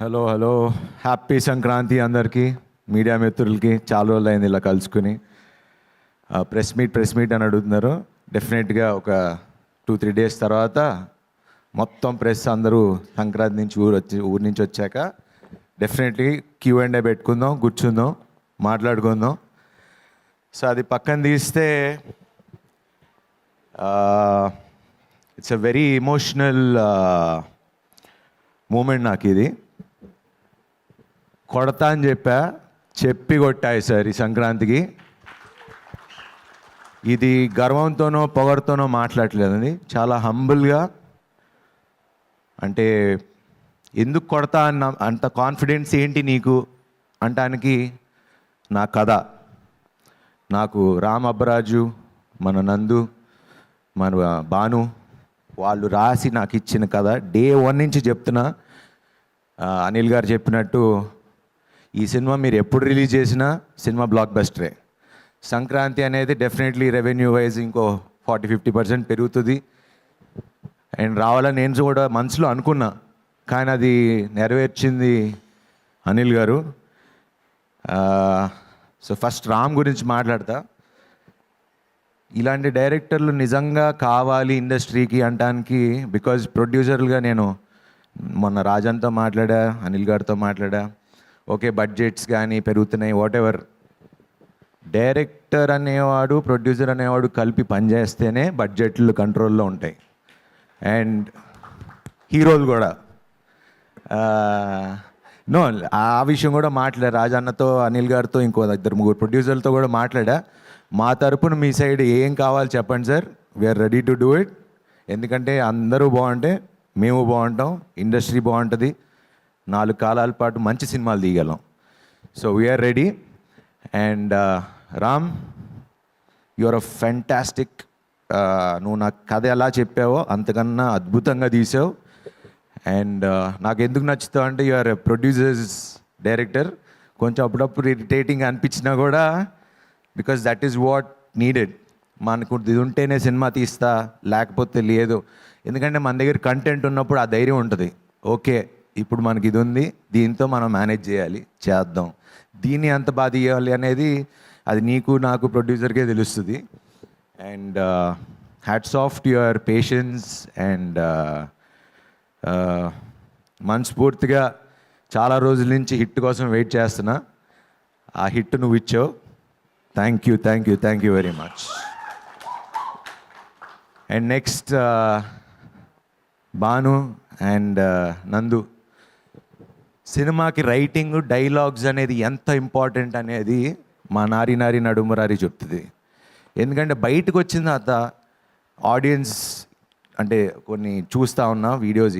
Hello hello happy Sankranti అందరికీ, media మిత్రులకి. చాలా రోజులు అయింది ఇలా కలుసుకుని. ప్రెస్ మీట్ అని అడుగుతున్నారు. డెఫినెట్గా ఒక 2-3 డేస్ తర్వాత మొత్తం ప్రెస్ అందరూ సంక్రాంతి నుంచి ఊరి నుంచి వచ్చాక డెఫినెట్లీ Q&A పెట్టుకుందాం, కూర్చుందాం, మాట్లాడుకుందాం. సో అది పక్కన తీస్తే it's a very emotional moment నాకు ఇది. కొడతా అని చెప్పి కొట్టాయి సార్ ఈ సంక్రాంతికి. ఇది గర్వంతోనో పొగడుతోనో మాట్లాడలేదండి, చాలా హంబుల్గా. అంటే ఎందుకు కొడతా అన్న అంత కాన్ఫిడెన్స్ ఏంటి నీకు అంటానికి నా కథ. నాకు రామ్ అబ్బరాజు, మన నందు, మన భాను వాళ్ళు రాసి నాకు ఇచ్చిన కథ. డే 1 నుంచి చెప్తున్నా. అనిల్ గారు చెప్పినట్టు ఈ సినిమా మీరు ఎప్పుడు రిలీజ్ చేసినా సినిమా బ్లాక్ బస్టరే. సంక్రాంతి అనేది డెఫినెట్లీ రెవెన్యూ వైజ్ ఇంకో 40-50% పెరుగుతుంది అండ్ రావాలని నేను కూడా మనసులో అనుకున్నా. కానీ అది నెరవేర్చింది అనిల్ గారు. సో ఫస్ట్ రామ్ గురించి మాట్లాడతా. ఇలాంటి డైరెక్టర్లు నిజంగా కావాలి ఇండస్ట్రీకి అంటానికి. బికాజ్ ప్రొడ్యూసర్లుగా నేను మొన్న రాజన్తో మాట్లాడా, అనిల్ గారితో మాట్లాడా. ఓకే, బడ్జెట్స్ కానీ పెరుగుతున్నాయి, వాట్ ఎవర్. డైరెక్టర్ అనేవాడు, ప్రొడ్యూసర్ అనేవాడు కలిపి పనిచేస్తేనే బడ్జెట్లు కంట్రోల్లో ఉంటాయి. అండ్ హీరోలు కూడా నో, ఆ విషయం కూడా మాట్లాడా రాజన్నతో, అనిల్ గారితో, ఇంకో 2-3 ప్రొడ్యూసర్లతో కూడా మాట్లాడా. మా తరపున మీ సైడ్ ఏం కావాలి చెప్పండి sir, we're ready to do it. ఎందుకంటే అందరూ బాగుంటే మేము బాగుంటాం, ఇండస్ట్రీ బాగుంటుంది, 4 కాలాల పాటు మంచి సినిమాలు తీయగలం. So we're ready. And Ram, you're a fantastic. నువ్వు నాకు కథ ఎలా చెప్పావో అంతకన్నా అద్భుతంగా తీసావు. అండ్ నాకు ఎందుకు నచ్చుతావు అంటే యువర్ ప్రొడ్యూసర్స్ డైరెక్టర్. కొంచెం అప్పుడప్పుడు ఇరిటేటింగ్ అనిపించినా కూడా because that is what needed. మనకు ఇది ఉంటేనే సినిమా తీస్తా, లేకపోతే లేదు. ఎందుకంటే మన దగ్గర కంటెంట్ ఉన్నప్పుడు ఆ ధైర్యం ఉంటుంది. ఓకే, ఇప్పుడు మనకి ఇది ఉంది, దీంతో మనం మేనేజ్ చేయాలి, చేద్దాం, దీన్ని ఎంత బాగా తీయాలి అనేది అది నీకు నాకు ప్రొడ్యూసర్కే తెలుస్తుంది. And hats off to your patience. And మనస్ఫూర్తిగా చాలా రోజుల నుంచి హిట్ కోసం వెయిట్ చేస్తున్నా. ఆ హిట్ నువ్వు ఇచ్చావు. Thank you very much. And next Bhanu and నందు. సినిమాకి రైటింగ్, డైలాగ్స్ అనేది ఎంత ఇంపార్టెంట్ అనేది మా నారి నడుమరారి చెప్తుంది. ఎందుకంటే బయటకు వచ్చిన తర్వాత ఆడియన్స్ అంటే కొన్ని చూస్తూ ఉన్నా వీడియోస్,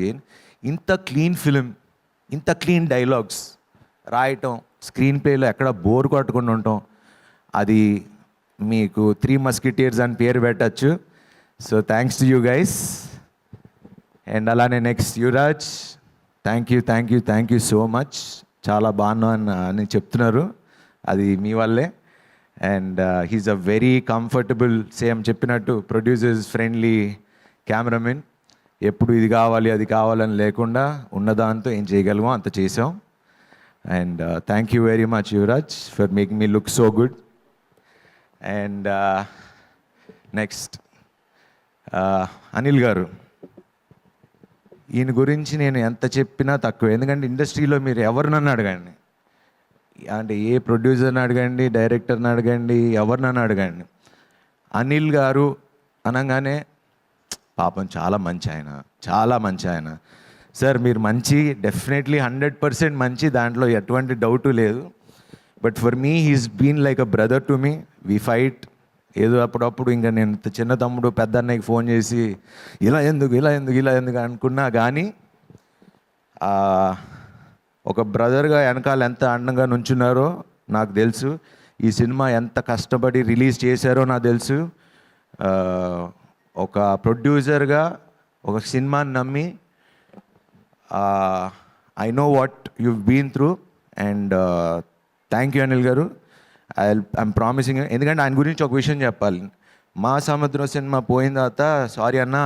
ఇంత క్లీన్ ఫిలిం, ఇంత క్లీన్ డైలాగ్స్ రాయటం, స్క్రీన్ ప్లేలో ఎక్కడ బోర్ కొట్టకుండా ఉండటం, అది మీకు 3 మస్కిటీర్స్ అని పేరు పెట్టచ్చు. So thanks to you guys. And అలానే next Yuvraj, thank you so much. చాలా బాగున్నా అని చెప్తున్నారు, అది మీ వల్లే. And he's a very comfortable, same చెప్పినట్టు ప్రొడ్యూసర్స్ ఫ్రెండ్లీ కెమెరామెన్. ఎప్పుడు ఇది కావాలి అది కావాలని లేకుండా ఉన్నదాంతో ఏం చేయగలమో అంత చేసాం. And thank you very much Yuvraj for making me look so good. And next Anil గారు. ఈయన గురించి నేను ఎంత చెప్పినా తక్కువ. ఎందుకంటే ఇండస్ట్రీలో మీరు ఎవరినన్నా అడగండి, అంటే ఏ ప్రొడ్యూసర్ని అడగండి, డైరెక్టర్ని అడగండి, ఎవరినన్నా అడగండి, అనిల్ గారు అనగానే పాపం చాలా మంచి ఆయన సార్. మీరు మంచి, డెఫినెట్లీ 100% మంచి, దాంట్లో ఎటువంటి డౌటు లేదు. But for me he's been like a brother to me. We fight. ఏదో అప్పుడప్పుడు ఇంకా నేను చిన్న తమ్ముడు పెద్ద అన్నయ్యకి ఫోన్ చేసి ఇలా ఎందుకు అనుకున్నా కానీ ఒక బ్రదర్గా వెనకాల ఎంత అండంగా నుంచున్నారో నాకు తెలుసు. ఈ సినిమా ఎంత కష్టపడి రిలీజ్ చేశారో నాకు తెలుసు. ఒక ప్రొడ్యూసర్గా ఒక సినిమాని నమ్మి I know what you been through. And thank you Anil garu. I'm promising. ఎందుకంటే ఆయన గురించి ఒక విషయం చెప్పాలి. మా సముద్రం సినిమా పోయిన తర్వాత సారీ అన్న,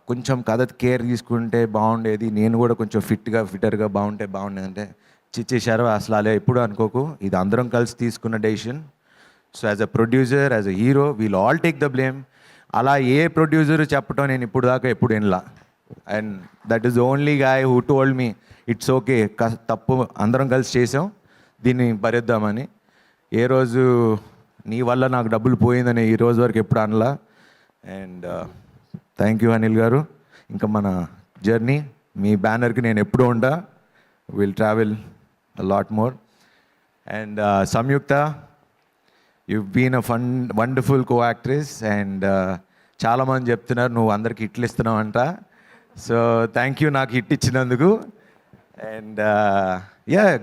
కొంచెం కథ కేర్ తీసుకుంటే బాగుండేది, నేను కూడా కొంచెం ఫిట్టర్గా బాగుంటే బాగుండేది అంటే చిచ్చేశారు. అసలు అలా ఎప్పుడు అనుకోకు, ఇది అందరం కలిసి తీసుకున్న decision. So as a producer, as a hero, we'll all take the blame. అలా ఏ ప్రొడ్యూసర్ చెప్పడం నేను ఇప్పుడు దాకా ఎప్పుడు వినలా. And that is only guy who told me it's okay, తప్పు అందరం కలిసి చేసాం, దీన్ని భరిద్దామని. ఏ రోజు నీ వల్ల నాకు డబ్బులు పోయిందని ఈ రోజు వరకు ఎప్పుడు అనలా. అండ్ థ్యాంక్ యూ అనిల్ గారు. ఇంకా మన జర్నీ, మీ బ్యానర్కి నేను ఎప్పుడూ ఉంటా. Will travel lot more. And Samyuktha, you've been a wonderful co-actress, and చాలామంది చెప్తున్నారు నువ్వు అందరికి హిట్లు ఇస్తున్నావు అంట. సో థ్యాంక్ యూ నాకు హిట్ ఇచ్చినందుకు. And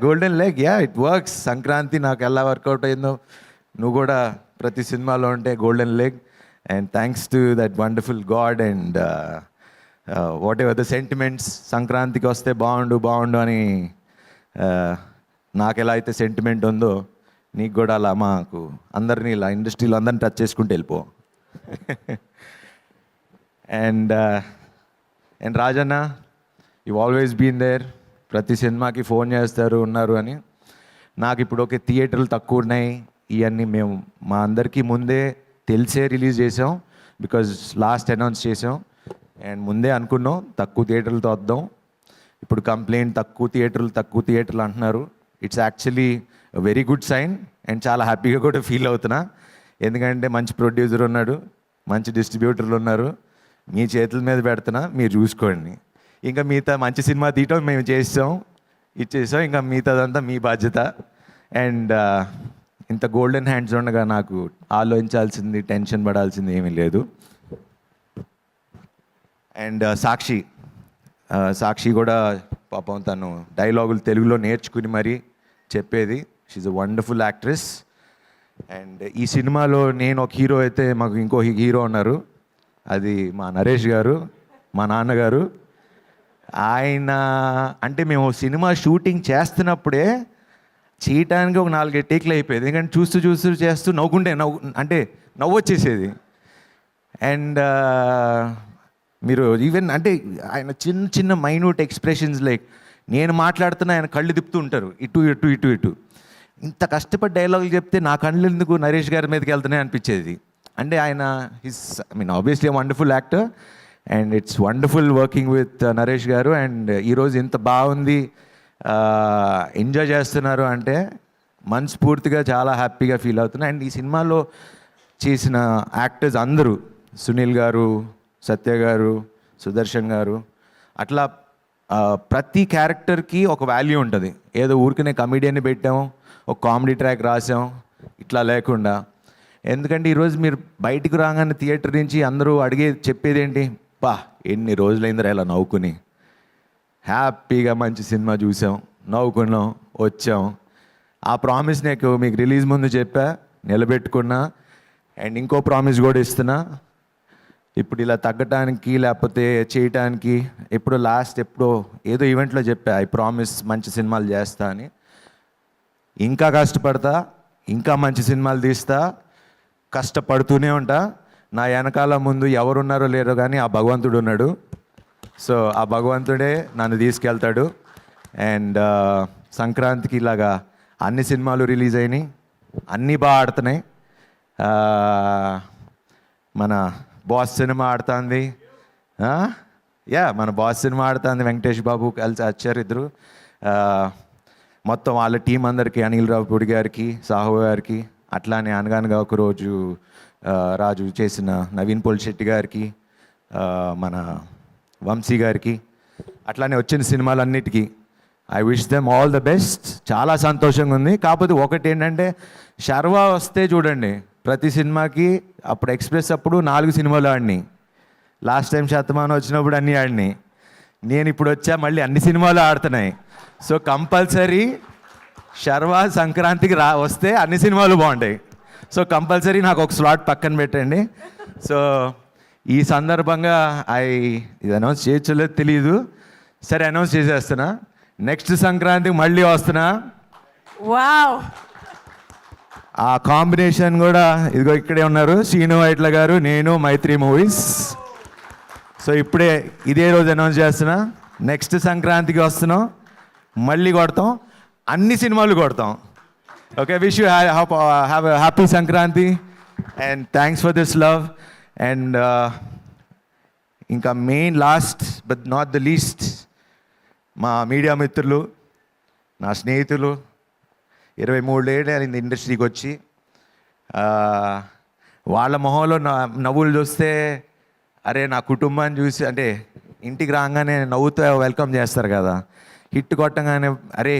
golden leg, it works. Sankranti నాకు ఎలా వర్కౌట్ అయిందో నువ్వు కూడా ప్రతి సినిమాలో ఉంటే golden leg. And thanks to that wonderful God. And what ever the sentiments, సంక్రాంతికి వస్తే బాగుండు అని నాకు ఎలా అయితే సెంటిమెంట్ ఉందో నీకు కూడా అలా మాకు అందరినీ ఇలా ఇండస్ట్రీలో అందరిని టచ్ చేసుకుంటూ వెళ్ళిపో. And Rajanna, you always been there. ప్రతి సినిమాకి ఫోన్ చేస్తారు ఉన్నారు అని. నాకు ఇప్పుడు ఓకే థియేటర్లు తక్కువ ఉన్నాయి, ఇవన్నీ మేము మా అందరికీ ముందే తెలిసే రిలీజ్ చేసాం, బికాజ్ లాస్ట్ అనౌన్స్ చేసాం. అండ్ ముందే అనుకున్నాం తక్కువ థియేటర్లతో వద్దాం. ఇప్పుడు కంప్లైంట్ తక్కువ థియేటర్లు అంటున్నారు. It's actually very good sign. And చాలా హ్యాపీగా కూడా ఫీల్ అవుతున్నా, ఎందుకంటే మంచి ప్రొడ్యూసర్ ఉన్నాడు, మంచి డిస్ట్రిబ్యూటర్లు ఉన్నారు. మీ చేతుల మీద పెడుతున్నా, మీరు చూసుకోండి. ఇంకా మిగతా మంచి సినిమా తీయటం మేము ఇచ్చేసాం, ఇంకా మిగతాదంతా మీ బాధ్యత. అండ్ ఇంత గోల్డెన్ హ్యాండ్స్ ఉండగా నాకు ఆలోచించాల్సింది, టెన్షన్ పడాల్సింది ఏమీ లేదు. అండ్ సాక్షి కూడా పాపం తను డైలాగులు తెలుగులో నేర్చుకుని మరీ చెప్పేది. She's a wonderful actress. And ఈ సినిమాలో నేను ఒక హీరో అయితే మాకు ఇంకో హీరో ఉన్నారు, అది మా నరేష్ గారు, మా నాన్నగారు. ఆయన అంటే మేము సినిమా షూటింగ్ చేస్తున్నప్పుడే చేయటానికి ఒక 4 టేక్లు అయిపోయేది, ఎందుకంటే చూస్తూ నవ్వుకుంటే నవ్వు వచ్చేసేది. అండ్ మీరు ఈవెన్ అంటే ఆయన చిన్న మైన్యూట్ ఎక్స్ప్రెషన్స్, లైక్ నేను మాట్లాడుతున్నా ఆయన కళ్ళు తిప్పుతూ ఉంటారు ఇటు. ఇంత కష్టపడి డైలాగులు చెప్తే నా కళ్ళు ఎందుకు నరేష్ గారి మీదకి వెళ్తున్నాయి అనిపించేది. అంటే ఆయన obviously wonderful actor, and it's wonderful working with Naresh గారు. అండ్ ఈరోజు ఇంత బాగుంది, ఎంజాయ్ చేస్తున్నారు అంటే మనస్ఫూర్తిగా చాలా హ్యాపీగా ఫీల్ అవుతున్నా. అండ్ ఈ సినిమాలో చేసిన యాక్టర్స్ అందరూ, సునీల్ గారు, సత్య గారు, సుదర్శన్ గారు, అట్లా ప్రతి క్యారెక్టర్కి ఒక వాల్యూ ఉంటుంది. ఏదో ఊరికనే కమెడియన్ని పెట్టాం, ఒక కామెడీ ట్రాక్ రాసాం, ఇట్లా లేకుండా. ఎందుకంటే ఈరోజు మీరు బయటికి రాగానే థియేటర్ నుంచి అందరూ చెప్పేది ఏంటి, ఎన్ని రోజులైందిరా ఇలా నవ్వుకుని, హ్యాపీగా మంచి సినిమా చూసాం, నవ్వుకున్నాం, వచ్చాం. ఆ ప్రామిస్ మీకు రిలీజ్ ముందు చెప్పా, నిలబెట్టుకున్నా. అండ్ ఇంకో ప్రామిస్ కూడా ఇస్తున్నా, ఇప్పుడు ఇలా తగ్గటానికి లేకపోతే చేయటానికి ఎప్పుడో ఏదో ఈవెంట్లో చెప్పా, ఐ ప్రామిస్ మంచి సినిమాలు చేస్తా అని. ఇంకా కష్టపడతా, ఇంకా మంచి సినిమాలు తీస్తా, కష్టపడుతూనే ఉంటా. నా వెనకాల ముందు ఎవరున్నారో లేరో కానీ ఆ భగవంతుడు ఉన్నాడు. సో ఆ భగవంతుడే నన్ను తీసుకెళ్తాడు. అండ్ సంక్రాంతికి ఇలాగా అన్ని సినిమాలు రిలీజ్ అయినాయి, అన్నీ బాగా ఆడుతున్నాయి. మన బాస్ సినిమా ఆడుతుంది, మన బాస్ సినిమా ఆడుతుంది, వెంకటేష్ బాబు కలిసి వచ్చారు ఇద్దరు. మొత్తం వాళ్ళ టీం అందరికీ, అనిల్ రావుపూడి గారికి, సాహు గారికి, అట్లానే అనగానగా ఒక రోజు రాజు చేసిన నవీన్ పోల్శెట్టి గారికి, మన వంశీ గారికి, అట్లానే వచ్చిన సినిమాలన్నిటికీ I wish them all the best. చాలా సంతోషంగా ఉంది. కాకపోతే ఒకటి ఏంటంటే, శర్వా వస్తే చూడండి ప్రతి సినిమాకి, అప్పుడు ఎక్స్ప్రెస్ అప్పుడు 4 సినిమాలు ఆడినాయి, లాస్ట్ టైం శతమానం వచ్చినప్పుడు అన్నీ ఆడినాయి, నేను ఇప్పుడు వచ్చా మళ్ళీ అన్ని సినిమాలు ఆడుతున్నాయి. సో కంపల్సరీ శర్వా సంక్రాంతికి వస్తే అన్ని సినిమాలు బాగుంటాయి. సో కంపల్సరీ నాకు ఒక స్లాట్ పక్కన పెట్టండి. సో ఈ సందర్భంగా ఇది అనౌన్స్ చేయొచ్చలేదు తెలియదు, సరే అనౌన్స్ చేసేస్తున్నా, నెక్స్ట్ సంక్రాంతికి మళ్ళీ వస్తున్నా. వావ్, ఆ కాంబినేషన్ కూడా ఇదిగో ఇక్కడే ఉన్నారు, శ్రీను వైట్ల గారు, నేను, మైత్రి మూవీస్. సో ఇప్పుడే ఇదే రోజు అనౌన్స్ చేస్తున్నా, నెక్స్ట్ సంక్రాంతికి వస్తున్నాం, మళ్ళీ కొడతాం, అన్ని సినిమాలు కొడతాం. Okay, wish you have happy Sankranti and thanks for this love. And ఇంకా main last but not the least, మా మీడియా మిత్రులు, నా స్నేహితులు, 23 ఏళ్ళు అయింది ఇండస్ట్రీకి వచ్చి. వాళ్ళ మొహంలో నవ్వులు చూస్తే, అరే నా కుటుంబాన్ని చూసి, అంటే ఇంటికి రాగానే నవ్వుతూ వెల్కమ్ చేస్తారు కదా, హిట్ కొట్టగానే అరే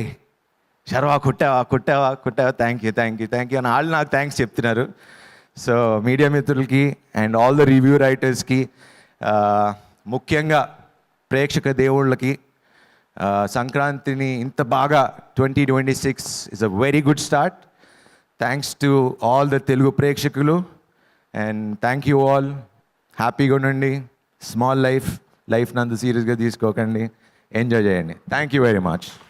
శర్వా కుట్టావా థ్యాంక్ యూ అని వాళ్ళు నాకు థ్యాంక్స్ చెప్తున్నారు. సో మీడియా మిత్రులకి అండ్ ఆల్ ద రివ్యూ రైటర్స్కి, ముఖ్యంగా ప్రేక్షక దేవుళ్ళకి, సంక్రాంతిని ఇంత బాగా 2026 is a very good start. Thanks to all the Telugu ప్రేక్షకులు అండ్ థ్యాంక్ యూ ఆల్. హ్యాపీగా ఉండండి. స్మాల్ లైఫ్ నంత సీరియస్గా తీసుకోకండి. ఎంజాయ్ చేయండి. Thank you very much.